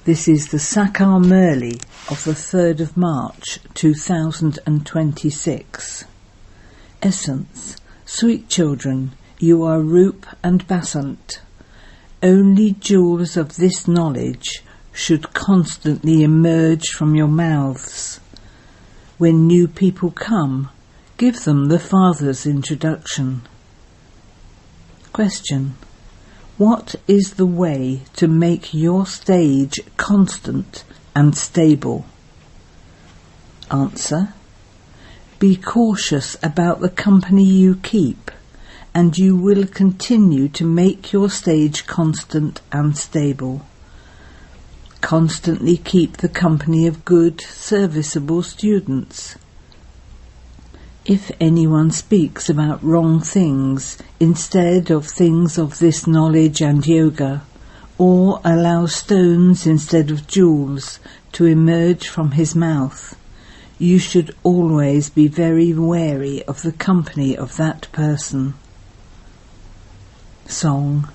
This is the English Murli of the 3rd of March 2026. Essence. Sweet children, you are Roop and Basant. Only jewels of this knowledge should constantly emerge from your mouths. When new people come, give them the Father's introduction. Question. What is the way to make your stage constant and stable? Answer. Be cautious about the company you keep, and you will continue to make your stage constant and stable. Constantly keep the company of good, serviceable students. If anyone speaks about wrong things instead of things of this knowledge and yoga, or allows stones instead of jewels to emerge from his mouth, you should always be very wary of the company of that person. Song.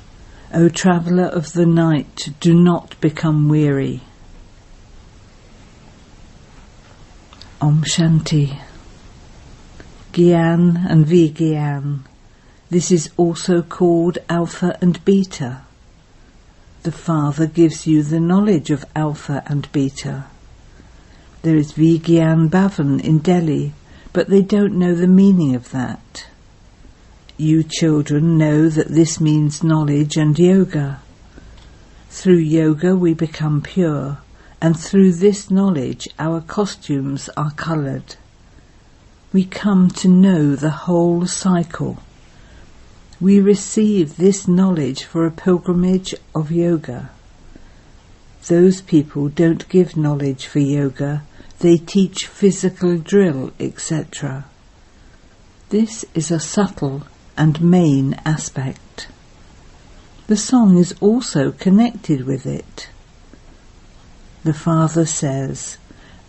O traveller of the night, do not become weary. Om Shanti. Gyan and Vigyan. This is also called Alpha and Beta. The Father gives you the knowledge of Alpha and Beta. There is Vigyan Bhavan in Delhi, but they don't know the meaning of that. You children know that this means knowledge and yoga. Through yoga we become pure, and through this knowledge our costumes are coloured. We come to know the whole cycle. We receive this knowledge for a pilgrimage of yoga. Those people don't give knowledge for yoga, they teach physical drill, etc. This is a subtle and main aspect. The song is also connected with it. The Father says,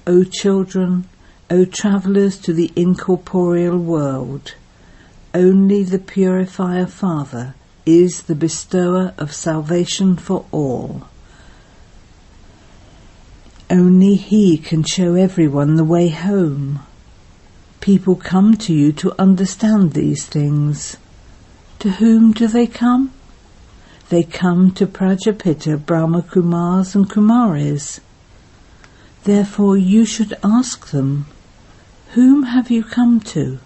O children, O travellers to the incorporeal world, only the Purifier Father is the bestower of salvation for all. Only He can show everyone the way home. People come to you to understand these things. To whom do they come? They come to Prajapita, Brahma Kumars and Kumaris. Therefore you should ask them, whom have you come to?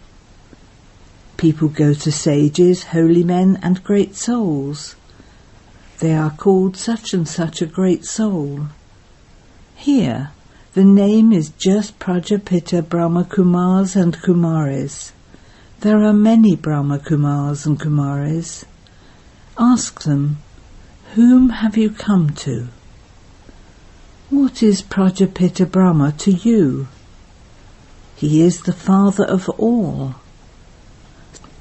People go to sages, holy men and great souls. They are called such and such a great soul. Here, the name is just Prajapita, Brahma Kumars and Kumaris. There are many Brahma Kumars and Kumaris. Ask them, whom have you come to? What is Prajapita Brahma to you? He is the Father of all.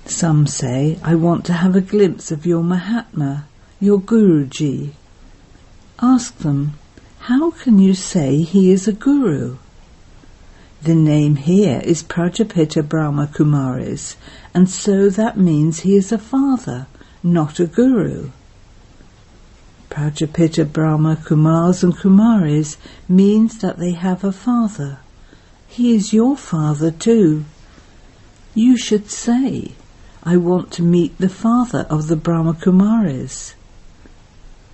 Some say, I want to have a glimpse of your Mahatma, your Guruji. Ask them, how can you say he is a Guru? The name here is Prajapita Brahma Kumaris, and so that means he is a father, not a Guru. Prajapita Brahma Kumars and Kumaris means that they have a father. He is your father too. You should say, I want to meet the father of the Brahma Kumaris.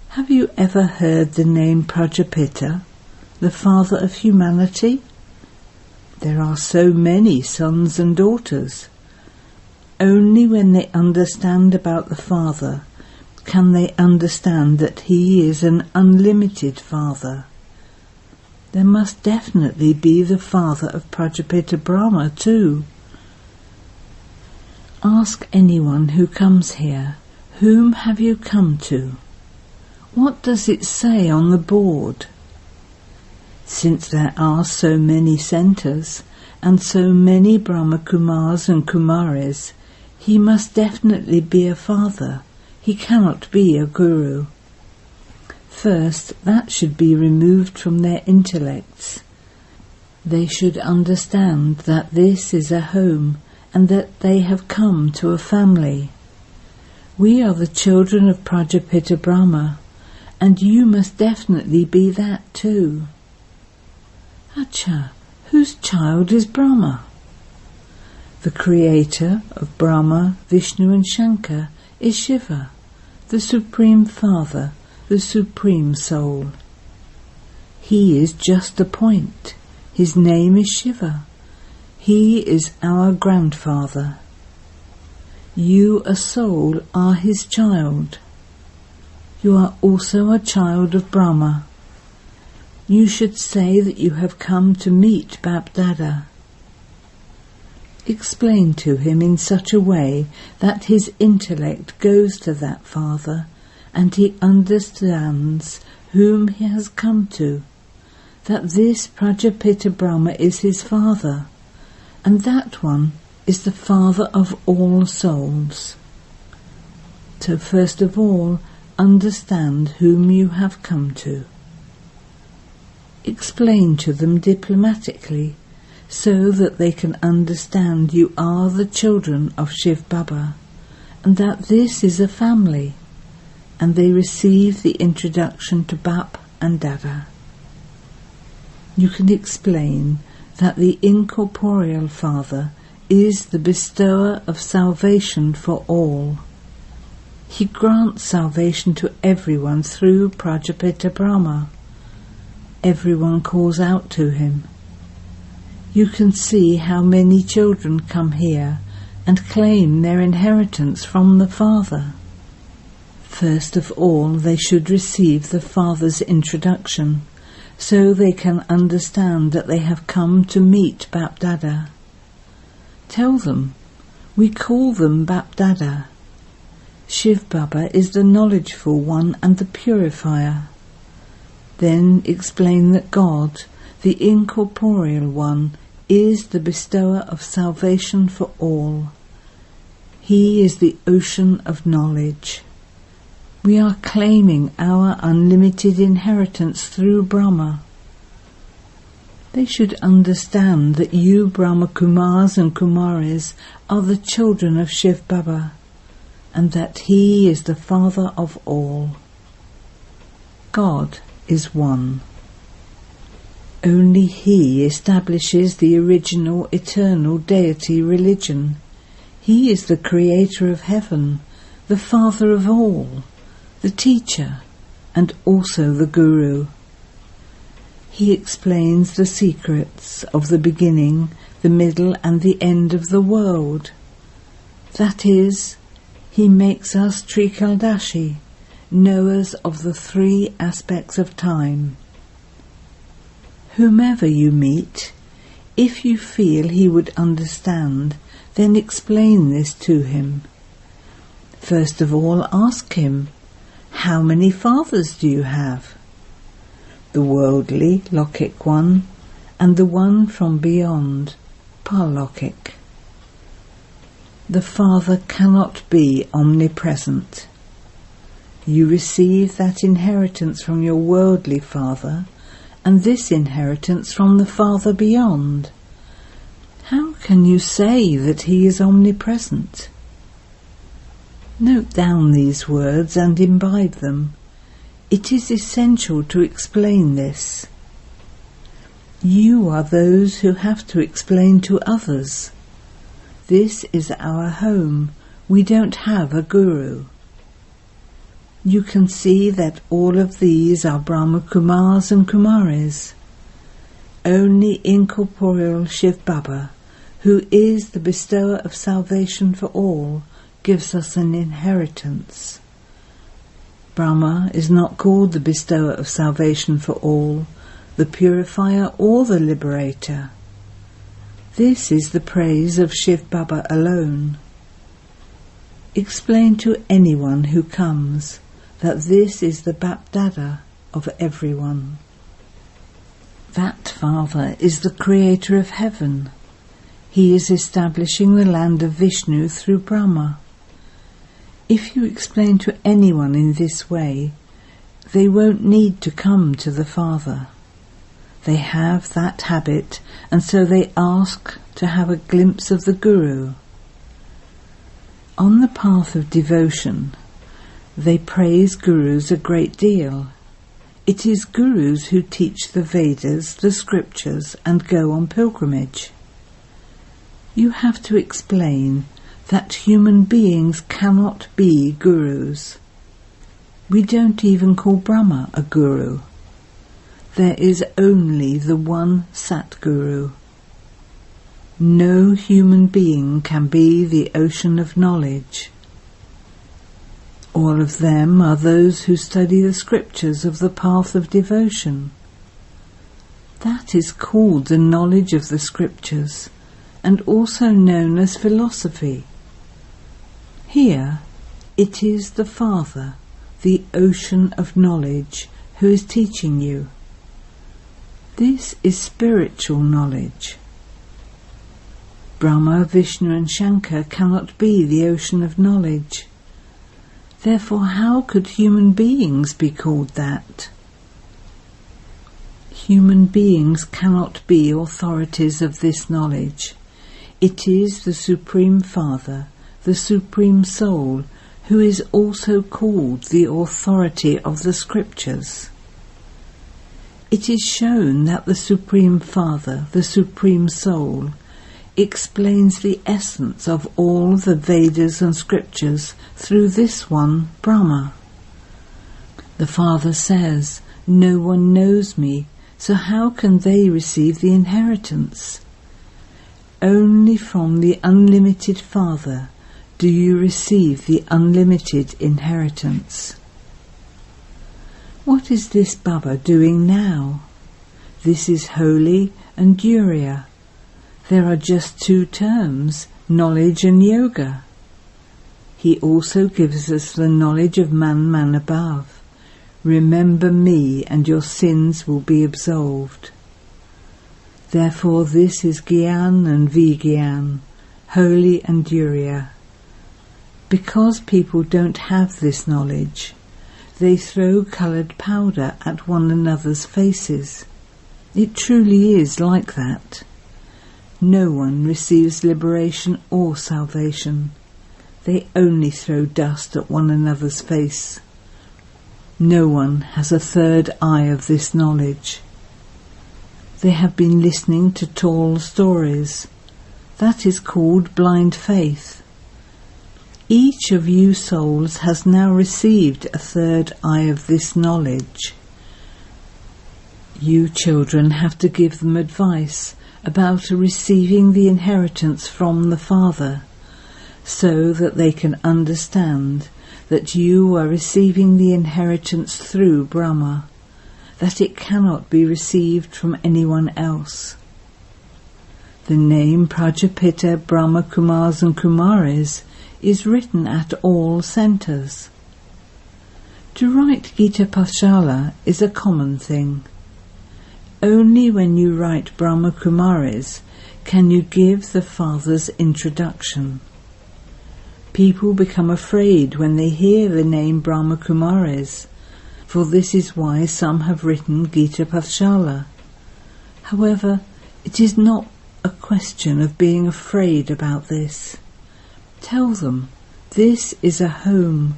Have you ever heard the name Prajapita, the father of humanity? There are so many sons and daughters. Only when they understand about the Father can they understand that He is an unlimited Father. There must definitely be the father of Prajapita Brahma too. Ask anyone who comes here, whom have you come to? What does it say on the board? Since there are so many centres and so many Brahma Kumars and Kumaris, he must definitely be a father. He cannot be a guru. First, that should be removed from their intellects. They should understand that this is a home and that they have come to a family. We are the children of Prajapita Brahma, and you must definitely be that too. Acha, whose child is Brahma? The creator of Brahma, Vishnu and Shankar is Shiva, the Supreme Father, the Supreme Soul. He is just a point. His name is Shiva. He is our grandfather. You, a soul, are his child. You are also a child of Brahma. You should say that you have come to meet Bap-Dada. Explain to him in such a way that his intellect goes to that father and he understands whom he has come to, that this Prajapita Brahma is his father, and that one is the father of all souls. So first of all, understand whom you have come to. Explain to them diplomatically, so that they can understand you are the children of Shiv Baba, and that this is a family, and they receive the introduction to Bap and Dada. You can explain that the incorporeal Father is the bestower of salvation for all. He grants salvation to everyone through Prajapita Brahma. Everyone calls out to him. You can see how many children come here and claim their inheritance from the Father. First of all, they should receive the Father's introduction, so they can understand that they have come to meet Bap-Dada. Tell them, we call them Bap-Dada. Shiv Baba is the knowledgeful one and the purifier. Then explain that God, the incorporeal one, is the bestower of salvation for all. He is the ocean of knowledge. We are claiming our unlimited inheritance through Brahma. They should understand that you Brahma Kumars and Kumaris are the children of Shiv Baba, and that he is the father of all. God is one. Only he establishes the original eternal deity religion. He is the creator of heaven, the father of all, the teacher, and also the guru. He explains the secrets of the beginning, the middle and the end of the world. That is, he makes us Trikaldashi, knowers of the three aspects of time. Whomever you meet, if you feel he would understand, then explain this to him. First of all, ask him, how many fathers do you have? The worldly, Lokik one, and the one from beyond, Parlokik. The Father cannot be omnipresent. You receive that inheritance from your worldly father, and this inheritance from the Father beyond. How can you say that he is omnipresent? Note down these words and imbibe them. It is essential to explain this. You are those who have to explain to others. This is our home. We don't have a guru. You can see that all of these are Brahma Kumars and Kumaris. Only incorporeal Shiv Baba, who is the bestower of salvation for all, gives us an inheritance. Brahma is not called the bestower of salvation for all, the purifier or the liberator. This is the praise of Shiv Baba alone. Explain to anyone who comes that this is the Bap-Dada of everyone. That Father is the creator of heaven. He is establishing the land of Vishnu through Brahma. If you explain to anyone in this way, they won't need to come to the Father. They have that habit, and so they ask to have a glimpse of the Guru. On the path of devotion, They praise gurus a great deal. It is gurus who teach the Vedas, the scriptures, and go on pilgrimage. You have to explain that human beings cannot be gurus. We don't even call Brahma a guru. There is only the one Satguru. No human being can be the ocean of knowledge. All of them are those who study the scriptures of the path of devotion. That is called the knowledge of the scriptures, and also known as philosophy. Here it is the Father, the ocean of knowledge, who is teaching you. This is spiritual knowledge. Brahma, Vishnu and Shankar cannot be the ocean of knowledge. Therefore, how could human beings be called that? Human beings cannot be authorities of this knowledge. It is the Supreme Father, the Supreme Soul, who is also called the authority of the Scriptures. It is shown that the Supreme Father, the Supreme Soul, explains the essence of all the Vedas and Scriptures through this one, Brahma. The Father says, "No one knows me, so how can they receive the inheritance?" Only from the unlimited Father do you receive the unlimited inheritance. What is this Baba doing now? This is holy and Duriya. There are just two terms, knowledge and yoga. He also gives us the knowledge of man above. Remember me and your sins will be absolved. Therefore this is Gyan and Vigyan, holy and Duriya. Because people don't have this knowledge, they throw coloured powder at one another's faces. It truly is like that. No one receives liberation or salvation. They only throw dust at one another's face. No one has a third eye of this knowledge. They have been listening to tall stories. That is called blind faith. Each of you souls has now received a third eye of this knowledge. You children have to give them advice about receiving the inheritance from the Father, so that they can understand that you are receiving the inheritance through Brahma, that it cannot be received from anyone else. The name Prajapita, Brahma Kumars and Kumaris is written at all centres. To write Gita Pathshala is a common thing. Only when you write Brahma Kumaris can you give the Father's introduction. People become afraid when they hear the name Brahma Kumaris, for this is why some have written Gita Pathshala. However, it is not a question of being afraid about this. Tell them, this is a home.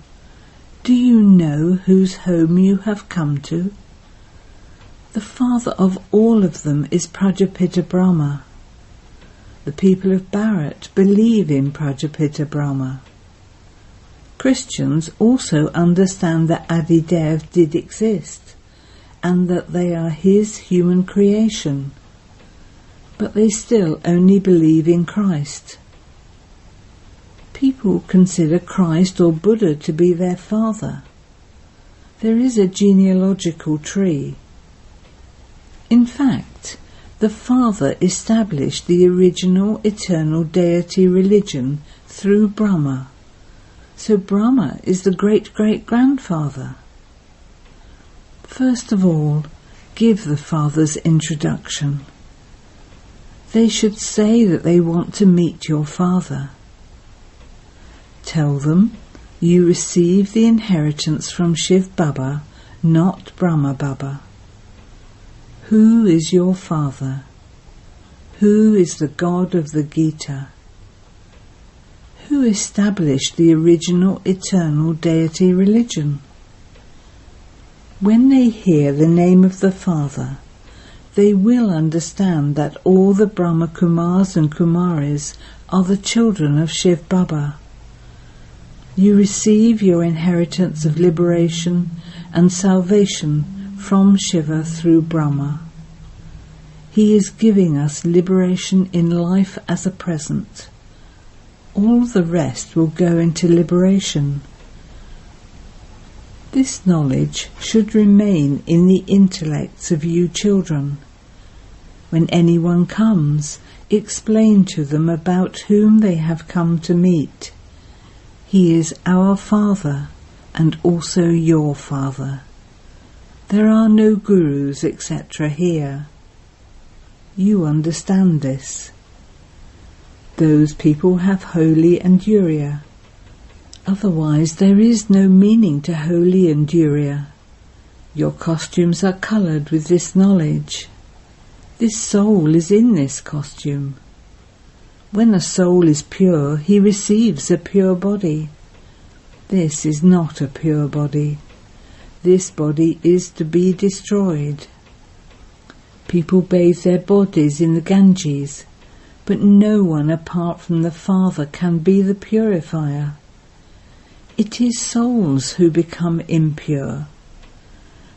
Do you know whose home you have come to? The father of all of them is Prajapita Brahma. The people of Bharat believe in Prajapita Brahma. Christians also understand that Adidev did exist, and that they are his human creation, but they still only believe in Christ. People consider Christ or Buddha to be their father. There is a genealogical tree. In fact, the Father established the original eternal deity religion through Brahma. So Brahma is the great-great-grandfather. First of all, give the Father's introduction. They should say that they want to meet your Father. Tell them you receive the inheritance from Shiv Baba, not Brahma Baba. Who is your Father? Who is the God of the Gita? Who Who established the original eternal deity religion? When they hear the name of the Father, they will understand that all the Brahma Kumars and Kumaris are the children of Shiv Baba. You receive your inheritance of liberation and salvation from Shiva through Brahma. He is giving us liberation in life as a present. All the rest will go into liberation. This knowledge should remain in the intellects of you children. When anyone comes, explain to them about whom they have come to meet. He is our Father and also your Father. There are no gurus, etc. here. You understand this. Those people have holy and Uriya. Otherwise there is no meaning to holy and Uriya. Your costumes are coloured with this knowledge. This soul is in this costume. When a soul is pure, he receives a pure body. This is not a pure body. This body is to be destroyed. People bathe their bodies in the Ganges, but no one apart from the Father can be the purifier. It is souls who become impure.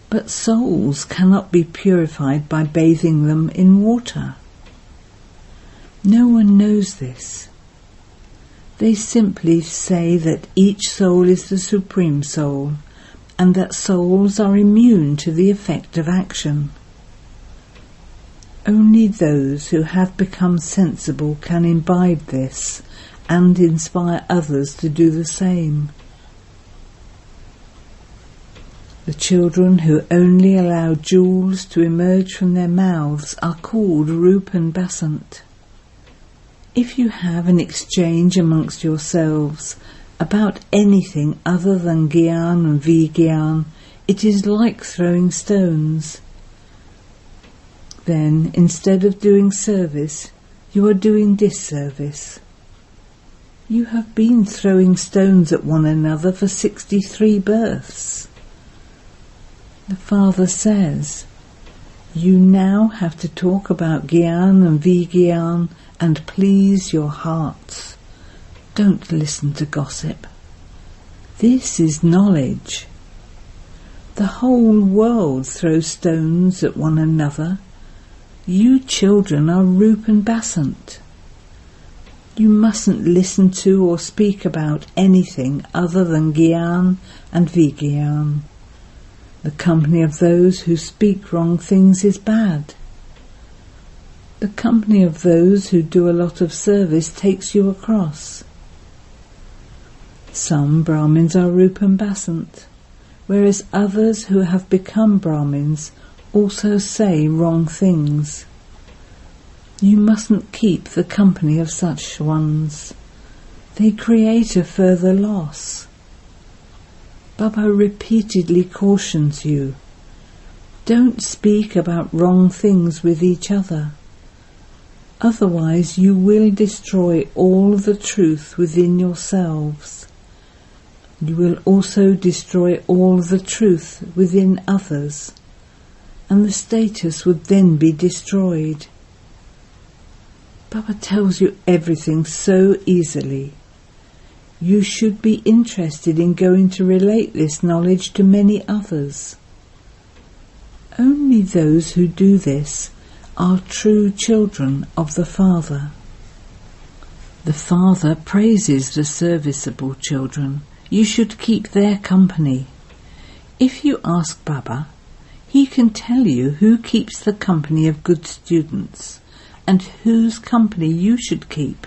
But souls cannot be purified by bathing them in water. No one knows this. They simply say that each soul is the Supreme Soul, and that souls are immune to the effect of action. Only those who have become sensible can imbibe this and inspire others to do the same. The children who only allow jewels to emerge from their mouths are called Rup and Basant. If you have an exchange amongst yourselves about anything other than Gyan and Vigyan, it is like throwing stones. Then, instead of doing service, you are doing disservice. You have been throwing stones at one another for 63 births. The Father says, you now have to talk about Gyan and Vigyan and please your hearts. Don't listen to gossip. This is knowledge. The whole world throws stones at one another. You children are Rup and Basant. You mustn't listen to or speak about anything other than Gyan and Vigyan. The company of those who speak wrong things is bad. The company of those who do a lot of service takes you across. Some Brahmins are Rup and Basant, whereas others who have become Brahmins also say wrong things. You mustn't keep the company of such ones. They create a further loss. Baba repeatedly cautions you. Don't speak about wrong things with each other. Otherwise you will destroy all the truth within yourselves. You will also destroy all the truth within others, and the status would then be destroyed. Baba tells you everything so easily. You should be interested in going to relate this knowledge to many others. Only those who do this are true children of the Father. The Father praises the serviceable children. You should keep their company. If you ask Baba, he can tell you who keeps the company of good students and whose company you should keep.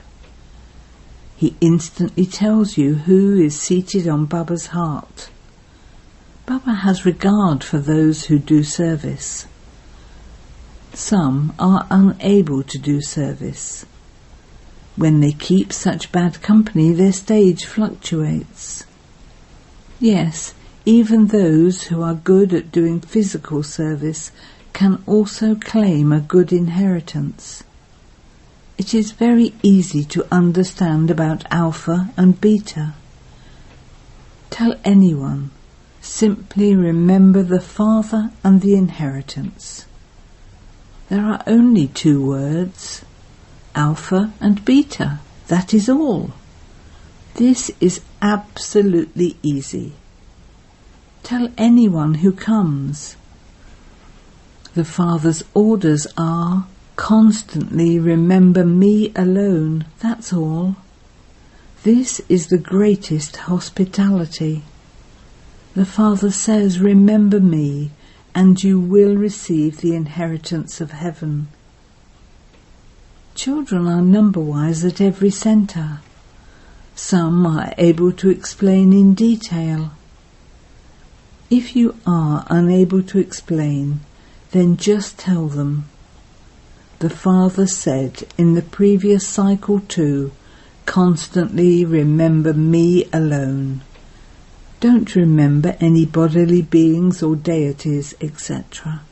He instantly tells you who is seated on Baba's heart. Baba has regard for those who do service. Some are unable to do service. When they keep such bad company, their stage fluctuates. Yes, even those who are good at doing physical service can also claim a good inheritance. It is very easy to understand about alpha and beta. Tell anyone, simply remember the Father and the inheritance. There are only 2 words, alpha and beta, that is all. This is absolutely easy. Tell anyone who comes. The Father's orders are, constantly remember me alone, that's all. This is the greatest hospitality. The Father says, remember me, and you will receive the inheritance of heaven. Children are number-wise at every centre. Some are able to explain in detail. If you are unable to explain, then just tell them. The Father said in the previous cycle too, constantly remember me alone. Don't remember any bodily beings or deities, etc.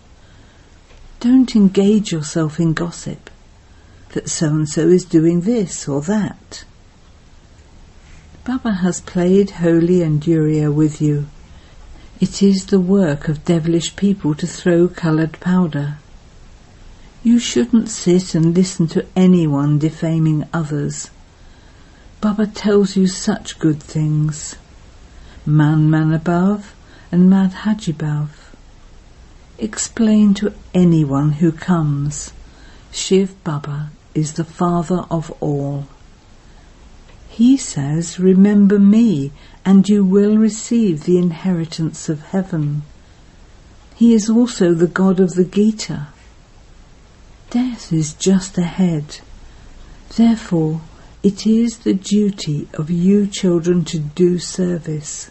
Don't engage yourself in gossip, that so-and-so is doing this or that. Baba has played Holy and Uriya with you. It is the work of devilish people to throw coloured powder. You shouldn't sit and listen to anyone defaming others. Baba tells you such good things. Man above and Mad Hajibhav. Explain to anyone who comes. Shiv Baba is the Father of all. He says, remember me, and you will receive the inheritance of heaven. He is also the God of the Gita. Death is just ahead. Therefore, it is the duty of you children to do service.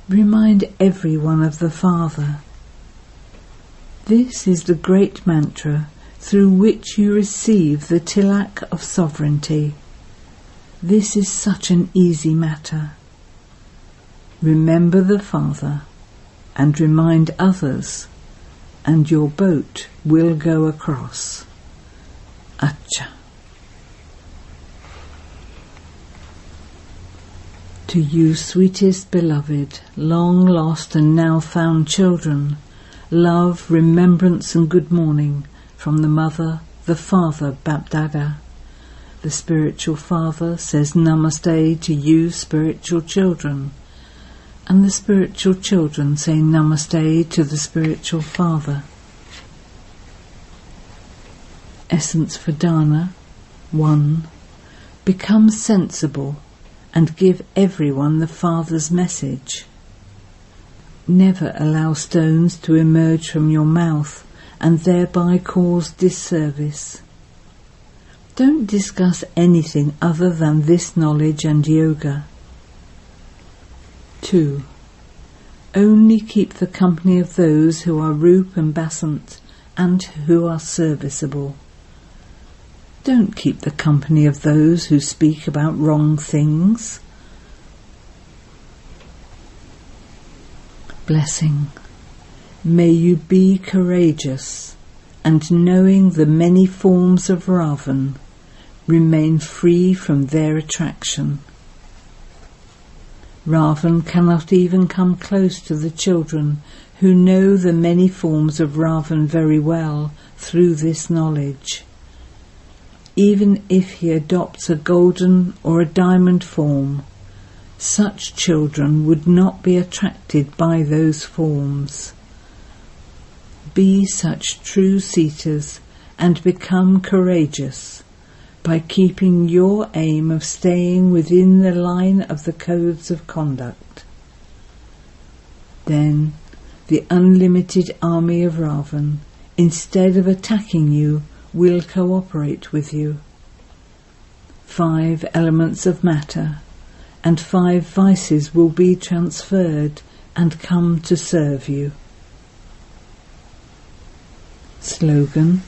Remind everyone of the Father. This is the great mantra through which you receive the tilak of sovereignty. This is such an easy matter. Remember the Father and remind others, and your boat will go across. Acha. To you, sweetest beloved, long lost and now found children, love, remembrance and good morning from the Mother, the Father, Bapdada. The spiritual Father says Namaste to you, spiritual children, and the spiritual children say Namaste to the spiritual Father. Essence for Dana 1. Become sensible and give everyone the Father's message. Never allow stones to emerge from your mouth and thereby cause disservice. Don't discuss anything other than this knowledge and yoga. 2. Only keep the company of those who are Roop and Basant and who are serviceable. Don't keep the company of those who speak about wrong things. Blessing. May you be courageous, and knowing the many forms of Ravan, remain free from their attraction. Ravan cannot even come close to the children who know the many forms of Ravan very well through this knowledge. Even if he adopts a golden or a diamond form, such children would not be attracted by those forms. Be such true seaters and become courageous by keeping your aim of staying within the line of the codes of conduct. Then the unlimited army of Ravan, instead of attacking you, will cooperate with you. 5 elements of matter and 5 vices will be transferred and come to serve you. Slogan.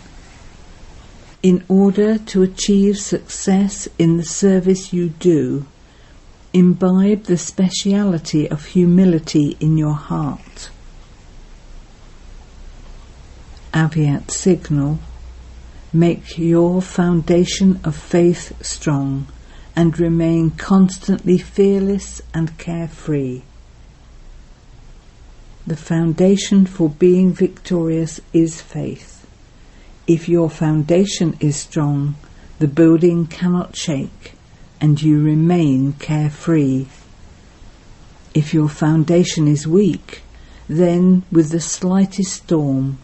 In order to achieve success in the service you do, imbibe the speciality of humility in your heart. Aviat signal. Make your foundation of faith strong and remain constantly fearless and carefree. The foundation for being victorious is faith. If your foundation is strong, the building cannot shake, and you remain carefree. If your foundation is weak, then with the slightest storm,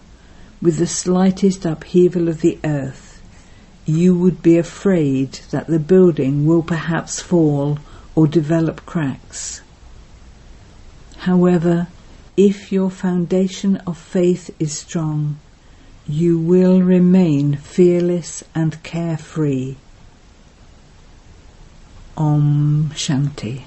with the slightest upheaval of the earth, you would be afraid that the building will perhaps fall or develop cracks. However, if your foundation of faith is strong, you will remain fearless and carefree. Om Shanti.